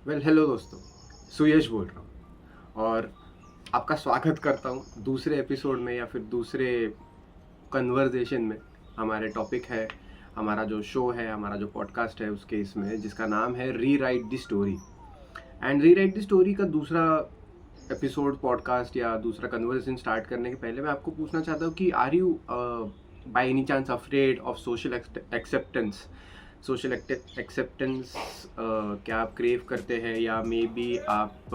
Hello दोस्तों, सुयश बोल रहा हूँ और आपका स्वागत करता हूँ दूसरे एपिसोड में या फिर दूसरे कन्वर्जेशन में। हमारे टॉपिक है, हमारा जो शो है, हमारा जो पॉडकास्ट है उसके इसमें, जिसका नाम है री right the story. And re right the story का दूसरा एपिसोड पॉडकास्ट या दूसरा कन्वर्सेशन स्टार्ट करने के पहले मैं आपको पूछना चाहता हूँ कि are you by any chance afraid of social acceptance? Social acceptance क्या आप क्रेव करते हैं, या मे बी आप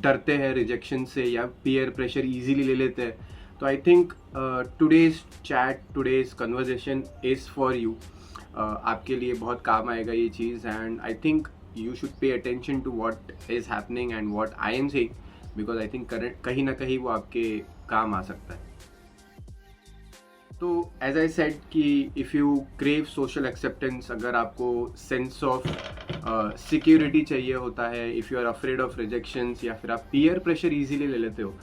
डरते हैं रिजेक्शन से, या पीयर प्रेशर इजीली ले लेते हैं? तो I think today's chat, today's conversation is for you. आपके लिए बहुत काम आएगा ये चीज़, and I think you should pay attention to what is happening and what I am saying, because I think कहीं ना कहीं वो आपके काम आ सकता है। तो एज आई सेड कि if you crave social acceptance, अगर आपको सेंस ऑफ सिक्योरिटी चाहिए होता है, if you are afraid of rejections, या फिर आप पीयर प्रेशर इजीली ले लेते हो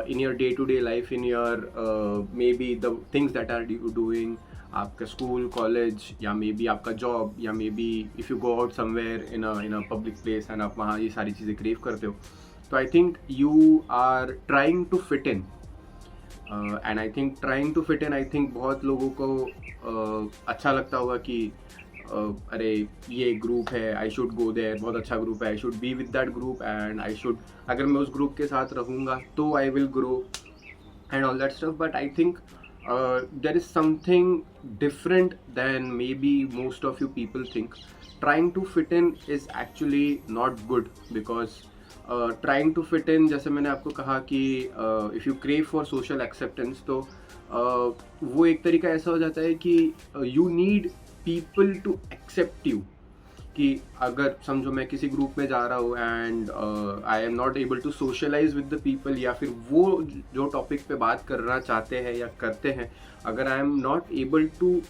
in your day to day life, in your maybe the things that are you doing, आपका स्कूल कॉलेज, या मे बी आपका जॉब, या maybe if you go out somewhere in a public place and आप वहाँ ये सारी चीज़ें crave करते हो, तो I think you are trying to fit in. And I think trying to fit in, I think बहुत लोगों को अच्छा लगता होगा कि अरे ये ग्रुप है, आई शुड गो देयर, बहुत अच्छा ग्रुप है, I should be with that group, and I should, अगर मैं उस ग्रुप के साथ रहूँगा तो I will grow and all that stuff. But I think there is something different than maybe most of you people think. Trying to fit in is actually not good, because trying to fit in, जैसे मैंने आपको कहा कि if you crave for social acceptance, तो वो एक तरीका ऐसा हो जाता है कि you need people to accept you। कि अगर समझो मैं किसी ग्रुप में जा रहा हूँ and I am not able to socialise with the people, या फिर वो जो टॉपिक पे बात करना चाहते हैं या करते हैं, अगर I am not able to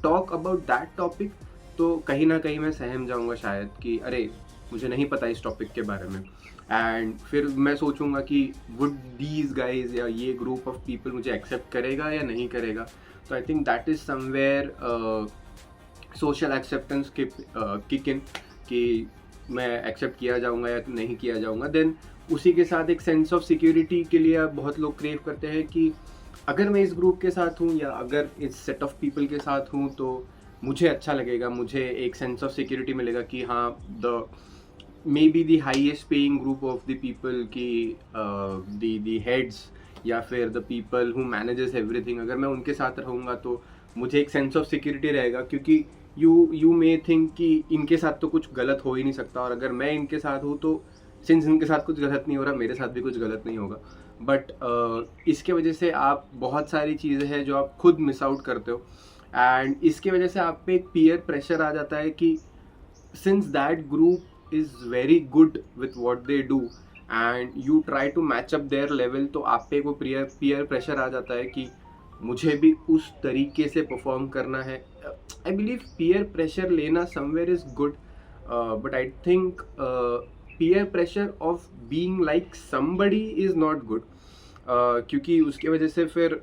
talk about that topic, तो कहीं ना कहीं मैं सहम जाऊँगा शायद कि अरे मुझे नहीं पता इस टॉपिक के बारे में। एंड फिर मैं सोचूंगा कि वुड दीज गाइज या ये ग्रुप ऑफ पीपल मुझे एक्सेप्ट करेगा या नहीं करेगा। तो I think that is somewhere social acceptance kick in, कि मैं एक्सेप्ट किया जाऊंगा या नहीं किया जाऊंगा। देन उसी के साथ एक सेंस ऑफ सिक्योरिटी के लिए बहुत लोग क्रेव करते हैं कि अगर मैं इस ग्रुप के साथ हूँ या अगर इस सेट ऑफ पीपल के साथ हूँ तो मुझे अच्छा लगेगा, मुझे एक सेंस ऑफ सिक्योरिटी मिलेगा कि हाँ, the may be the highest paying group of the people की द हेड्स, या फिर the people who manages everything, अगर मैं उनके साथ रहूँगा तो मुझे एक सेंस ऑफ सिक्योरिटी रहेगा, क्योंकि यू मे थिंक कि इनके साथ तो कुछ गलत हो ही नहीं सकता, और अगर मैं इनके साथ हूँ तो सिंस इनके साथ कुछ गलत नहीं हो रहा, मेरे साथ भी कुछ गलत नहीं होगा। बट इसके वजह से आप बहुत सारी चीज़ें हैं जो आप खुद मिस आउट करते हो, एंड इसके वजह से आप पे एक पीयर प्रेशर आ जाता है कि since that group is very good with what they do and you try to match up their level, तो आप पे वो पीयर प्रेशर आ जाता है कि मुझे भी उस तरीके से परफॉर्म करना है। आई बिलीव पीयर प्रेशर लेना somewhere is good, but I think peer pressure of being like somebody is not good, क्योंकि उसके वजह से फिर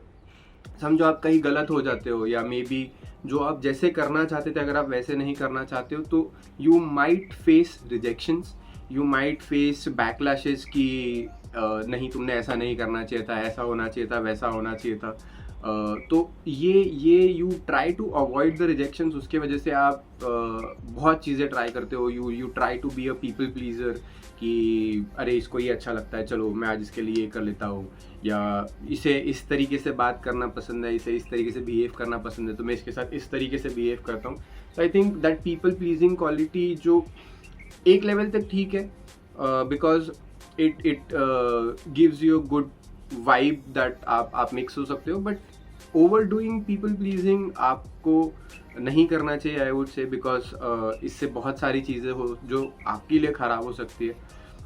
समझो आप कहीं गलत हो जाते हो, या मे बी जो आप जैसे करना चाहते थे अगर आप वैसे नहीं करना चाहते हो, तो you might face rejections, you might face backlashes कि नहीं तुमने ऐसा नहीं करना चाहिए था, ऐसा होना चाहिए था, वैसा होना चाहिए था। तो ये you try to avoid the rejections, उसके वजह से आप बहुत चीज़ें ट्राई करते हो, you try to be a people pleaser कि अरे इसको ये अच्छा लगता है, चलो मैं आज इसके लिए ये कर लेता हूँ, या इसे इस तरीके से बात करना पसंद है, इसे इस तरीके से बिहेव करना पसंद है, तो मैं इसके साथ इस तरीके से बिहेव करता हूँ। तो I think that people pleasing quality जो एक लेवल तक ठीक है, because it gives you good vibe that आप मिक्स हो सकते हो, but over doing people pleasing आपको नहीं करना चाहिए, आई वुड से, बिकॉज इससे बहुत सारी चीज़ें हो जो आपके लिए ख़राब हो सकती है।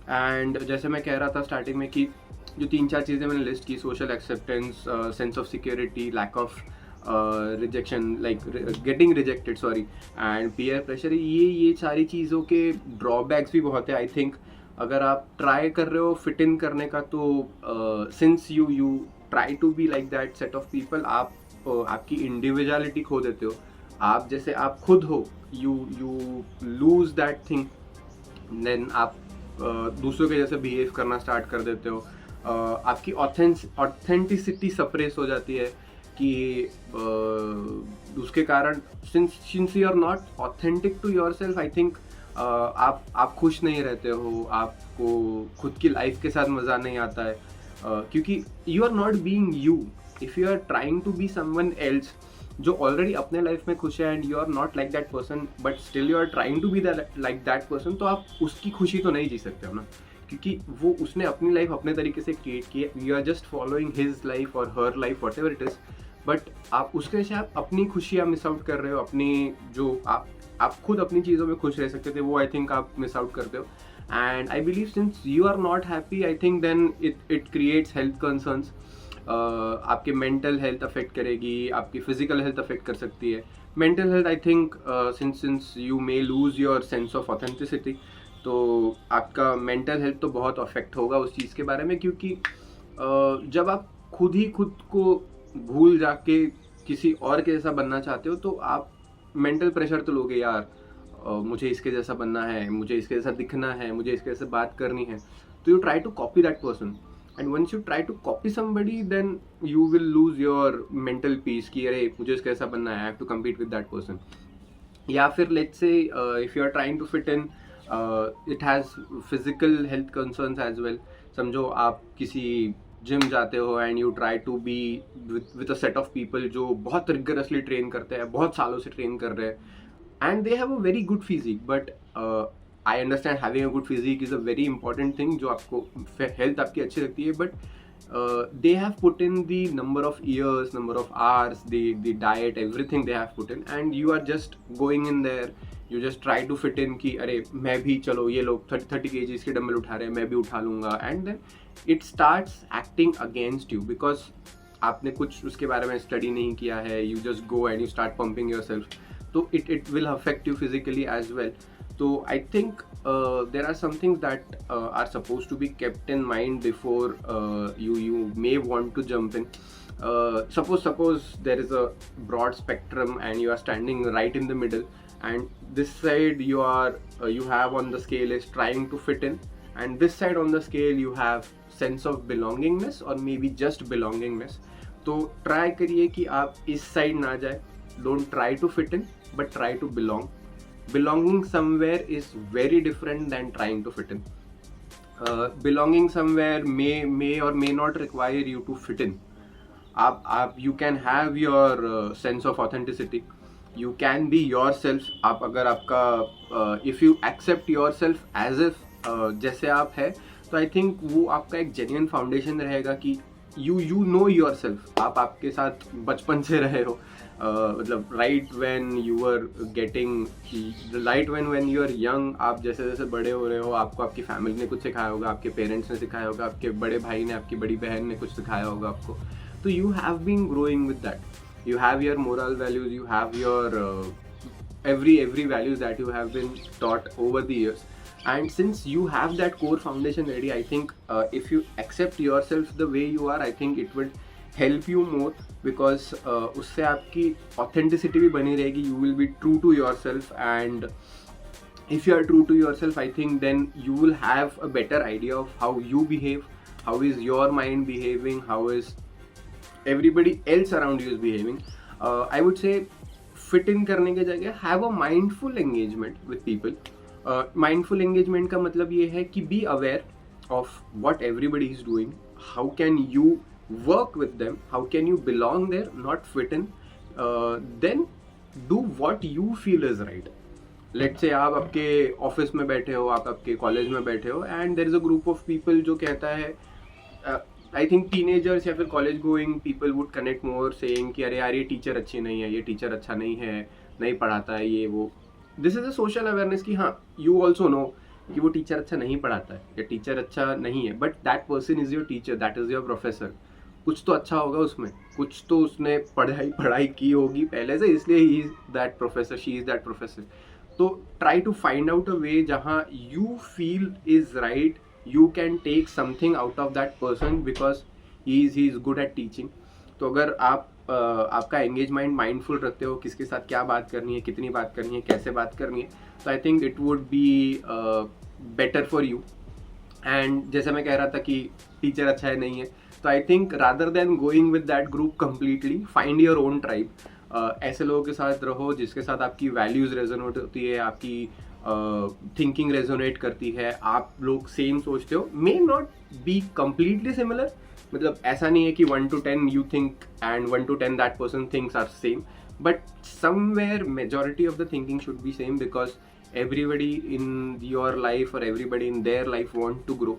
एंड जैसे मैं कह रहा था स्टार्टिंग में कि जो 3-4 चीज़ें मैंने लिस्ट की, social acceptance, sense of security, lack of rejection, like getting rejected, sorry, and peer pressure, ये सारी चीज़ों के ड्रॉबैक्स भी बहुत है। आई थिंक अगर आप ट्राई कर रहे हो फिट इन करने का, तो since you try to be like that set of people, आप आपकी इंडिविजुअलिटी खो देते हो, आप जैसे आप खुद हो, you lose that thing, then आप दूसरों के जैसे बिहेव करना स्टार्ट कर देते हो, आपकी ऑथेंटिसिटी सप्रेस हो जाती है कि उसके कारण since you are not authentic to yourself, I think आप खुश नहीं रहते हो, आपको खुद की लाइफ के साथ मज़ा नहीं आता है, क्योंकि you are not being you. If you are trying to be someone else जो ऑलरेडी अपने लाइफ में खुश है and you are not like that person but still you are trying to be like that person, तो आप उसकी खुशी तो नहीं जी सकते हो ना, क्योंकि वो उसने अपनी लाइफ अपने तरीके से क्रिएट की है, you are just following his life और her life whatever it is, but आप उसके से आप अपनी खुशियाँ मिस आउट कर रहे हो, अपनी जो आप खुद अपनी चीज़ों में खुश रह सकते थे वो आई थिंक आप मिस आउट करते हो। And I believe since you are not happy, I think then it creates health concerns, आपके मेंटल हेल्थ अफेक्ट करेगी, आपकी फिजिकल हेल्थ अफेक्ट कर सकती है। Mental health I think since you may lose your sense of authenticity, तो आपका mental health तो बहुत अफेक्ट होगा उस चीज़ के बारे में, क्योंकि जब आप खुद ही खुद को भूल जाके किसी और के जैसा बनना चाहते हो तो आप मेंटल प्रेशर तो लोगे यार, मुझे इसके जैसा बनना है, मुझे इसके जैसा दिखना है, मुझे इसके जैसे बात करनी है, तो you try to copy that person and once you try to copy somebody then you will lose your mental peace कि अरे मुझे इसके जैसा बनना है, I have to compete with that person. या फिर let's say if you are trying to fit in, it has physical health concerns as well. समझो आप किसी जिम जाते हो and you try to be with a set of people जो बहुत rigorously train करते हैं, बहुत सालों से ट्रेन कर रहे हैं and they have a very good physique, but I understand having a good physique is a very important thing जो आपको हेल्थ आपकी अच्छी लगती है, but they have put in the number of years, number of hours, the diet, everything they have put in, and you are just going in there, you just try to fit in कि अरे मैं भी, चलो ये लोग 30 kgs के dumbbell उठा रहे हैं मैं भी उठा लूँगा, and then it starts acting against you because आपने कुछ उसके बारे में स्टडी नहीं किया है, you just go and you start pumping yourself, तो it will affect you physically as well. So I think there are some things that are supposed to be kept in mind before you may want to jump in. Suppose there is a broad spectrum and you are standing right in the middle, and this side you have on the scale is trying to fit in, and this side on the scale you have sense of belongingness or maybe just belongingness. तो try करिए कि आप इस side ना जाए, don't try to fit in but try to belong. Belonging somewhere is very different than trying to fit in. Belonging somewhere may or may not require you to fit in. You can have your sense of authenticity. You can be yourself. आप अगर आपका if you accept yourself as if जैसे आप है, तो I think वो आपका एक genuine foundation रहेगा कि you know yourself. आप आपके साथ बचपन से रहे हो, मतलब right when you are getting right when you are young, आप जैसे जैसे बड़े हो रहे हो आपको आपकी फैमिली ने कुछ सिखाया होगा, आपके पेरेंट्स ने सिखाया होगा, आपके बड़े भाई ने, आपकी बड़ी बहन ने कुछ सिखाया होगा आपको, तो you have been growing with that, you have your moral values, you have your every values that you have been taught over the years, and since you have that core foundation ready, I think if you accept yourself the way you are, I think it would help you more, because उससे आपकी authenticity भी बनी रहेगी, you will be true to yourself, and if you are true to yourself, I think then you will have a better idea of how you behave, how is your mind behaving, how is everybody else around you is behaving. I would say fit in करने के जगह have a mindful engagement with people. Mindful engagement का मतलब ये है कि be aware of what everybody is doing, how can you work with them, how can you belong there, not fit in, then do what you feel is right. Let's say आप आपके office में बैठे हो, आप आपके college में बैठे हो, and there is a group of people जो कहता है, आई थिंक टीनेजर्स या फिर college going people would connect more saying कि अरे यार ये टीचर अच्छी नहीं है, ये टीचर अच्छा नहीं है, नहीं पढ़ाता है, ये वो. This is a social awareness कि हाँ यू ऑल्सो नो कि वो टीचर अच्छा नहीं पढ़ाता है या टीचर अच्छा नहीं है, but that person is your teacher, that is your professor. कुछ तो अच्छा होगा उसमें, कुछ तो उसने पढ़ाई की होगी पहले से, इसलिए he is that professor, she is that professor. तो try to find out a way जहाँ you feel is right, you can take something out of that person because he is good at teaching. तो अगर आप आपका engage mindful रखते हो, किसके साथ क्या बात करनी है, कितनी बात करनी है, कैसे बात करनी है, तो I think it would be better for you. And जैसे मैं कह रहा था कि टीचर अच्छा है नहीं है, तो I think rather than going with that group completely, find your own tribe. ऐसे लोगों के साथ रहो जिसके साथ आपकी वैल्यूज रेजोनेट होती है, आपकी थिंकिंग रेजोनेट करती है, आप लोग सेम सोचते हो, may not be completely similar, मतलब ऐसा नहीं है कि 1 to 10 you think and 1 to 10 that person thinks are same, but somewhere majority of the thinking should be same, because everybody in your life or everybody in their life want to grow,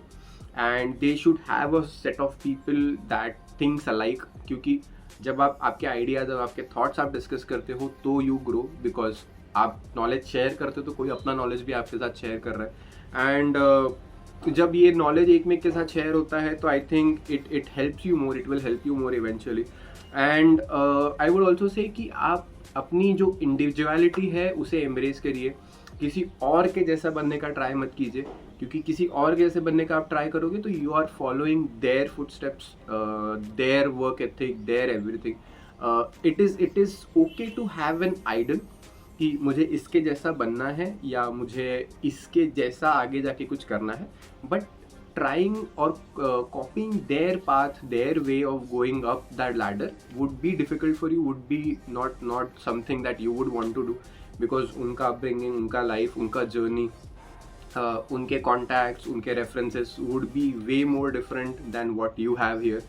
and they should have a set of people that thinks alike, क्योंकि जब आप आपके ideas और आपके thoughts आप discuss करते हो तो यू ग्रो, बिकॉज आप नॉलेज शेयर करते हो तो कोई अपना नॉलेज भी आपके साथ शेयर कर रहा है, एंड जब ये नॉलेज एक में के साथ शेयर होता है तो I think it helps you more, it will help you more eventually. And I would also say कि आप अपनी जो इंडिविजुअलिटी है उसे एम्ब्रेस करिए, किसी और के जैसा बनने का ट्राई मत कीजिए, क्योंकि किसी और के जैसे बनने का आप ट्राई करोगे तो you are following their footsteps, their work ethic, their everything. It is okay to have an idol कि मुझे इसके जैसा बनना है या मुझे इसके जैसा आगे जाके कुछ करना है, but trying or copying their path, their way of going up that ladder would be difficult for you, would be not something that you would want to do, because उनका upbringing, उनका life, उनका journey, उनके contacts, उनके references would be way more different than what you have here.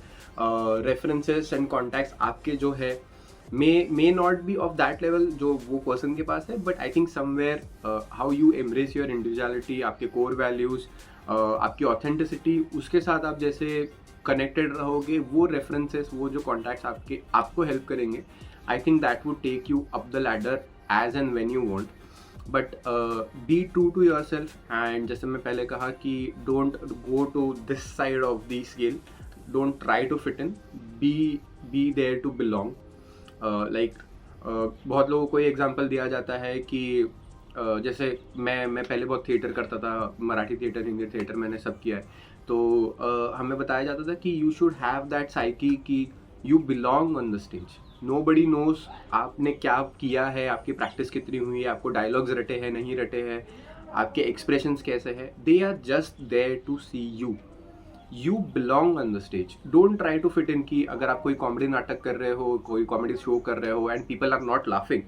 References and contacts आपके जो है may not be of that level जो वो person के पास है, but I think somewhere how you embrace your individuality, आपके core values, आपकी authenticity, उसके साथ आप जैसे कनेक्टेड रहोगे, वो रेफरेंसेस, वो जो कॉन्टैक्ट्स आपको हेल्प करेंगे, I think that would take you up the ladder as and when you want, but be true to yourself. And जैसे मैं पहले कहा कि don't go to this side of the scale, don't try to fit in, be there to belong. Like बहुत लोगों को ये example दिया जाता है कि जैसे मैं पहले बहुत थिएटर करता था, मराठी थिएटर, हिंदी थिएटर, मैंने सब किया है, तो हमें बताया जाता था कि you should have that psyche कि you belong on the stage, nobody knows आपने क्या किया है, आपकी प्रैक्टिस कितनी हुई है, आपको डायलॉग्स रटे हैं नहीं रटे हैं, आपके एक्सप्रेशंस कैसे हैं, they are just there to see you belong on the stage. Don't try to fit in कि अगर आप कोई कॉमेडी नाटक कर रहे हो, कोई कॉमेडी शो कर रहे हो and people are not laughing,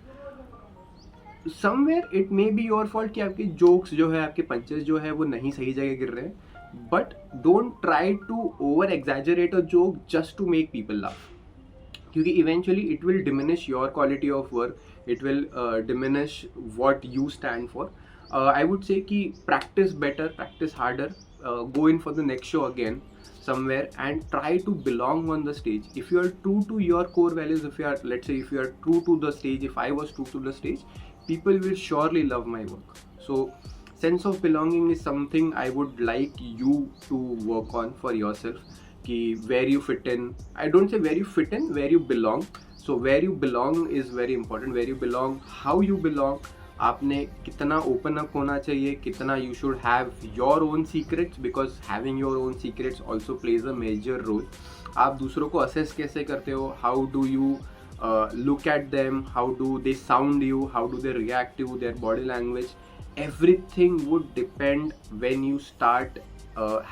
somewhere it may be your fault कि आपके जोक्स जो है, आपके पंचेस जो है वो नहीं सही जगह गिर रहे हैं, but don't try to over exaggerate a joke just to make people laugh, क्योंकि eventually it will diminish your quality of work, it will diminish what you stand for. I would say कि practice better, practice harder, go in for the next show again somewhere and try to belong on the stage. If you are true to your core values, if you are, let's say, if you are true to the stage, if I was true to the stage, people will surely love my work. So sense of belonging is something I would like you to work on for yourself, कि where you fit in, I don't say where you fit in, where you belong. So where you belong is very important, where you belong, how you belong, आपने कितना open up होना चाहिए, कितना you should have your own secrets, because having your own secrets also plays a major role. आप दूसरों को assess कैसे करते हो, how do you look at them, how do they sound you, how do they react to their body language, everything would depend when you start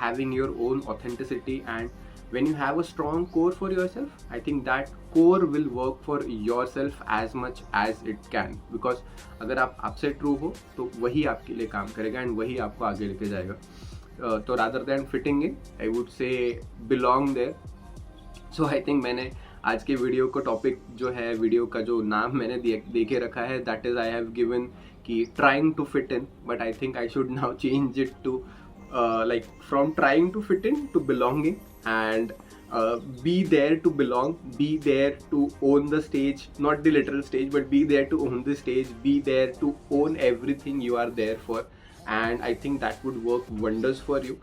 having your own authenticity, and when you have a strong core for yourself, I think that core will work for yourself as much as it can, because अगर आप आपसे true हो तो वही आपके लिए काम करेगा एंड वही आपको आगे लेके जाएगा। तो rather than fitting in, I would say belong there. So I think मैंने आज के वीडियो को टॉपिक जो है, वीडियो का जो नाम मैंने दे के रखा है, that is I have given कि trying to fit in, but I think I should now change it to like from trying to fit in to belonging, and be there to belong, be there to own the stage, not the literal stage, but be there to own the stage, be there to own everything you are there for, and I think that would work wonders for you.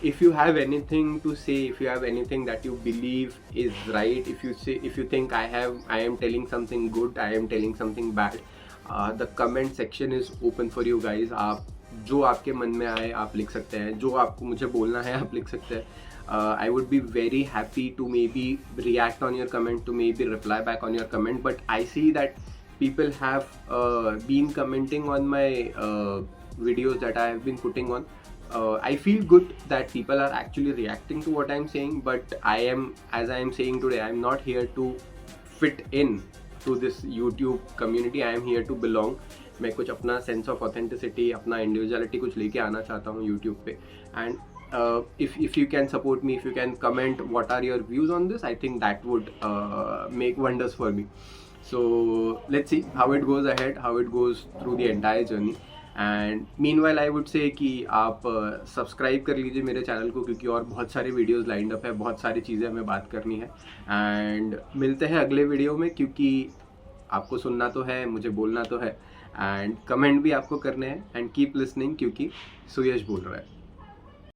If you have anything to say, if you have anything that you believe is right, if you think I am telling something good, I am telling something bad, the comment section is open for you guys. आप जो आपके मन में आए आप लिख सकते हैं, जो आपको मुझे बोलना है आप लिख सकते हैं. I would be very happy to maybe react on your comment, to maybe reply back on your comment, but I see that people have been commenting on my videos that I have been putting on. I feel good that people are actually reacting to what I'm saying, but as I am saying today, I'm not here to fit in to this YouTube community. I am here to belong. मैं कुछ अपना sense of authenticity, अपना individuality कुछ लेके आना चाहता हूँ YouTube पे. And if you can support me, if you can comment what are your views on this, I think that would make wonders for me. So let's see how it goes ahead, how it goes through the entire journey. And meanwhile I would say कि आप subscribe कर लीजिए मेरे channel को, क्योंकि और बहुत सारे वीडियोस लाइंड अप है, बहुत सारी चीज़ें हमें बात करनी है. एंड मिलते हैं अगले वीडियो में, क्योंकि आपको सुनना तो है, मुझे बोलना तो है, एंड कमेंट भी आपको करने हैं. एंड कीप लिसनिंग, क्योंकि सुयश बोल रहा है.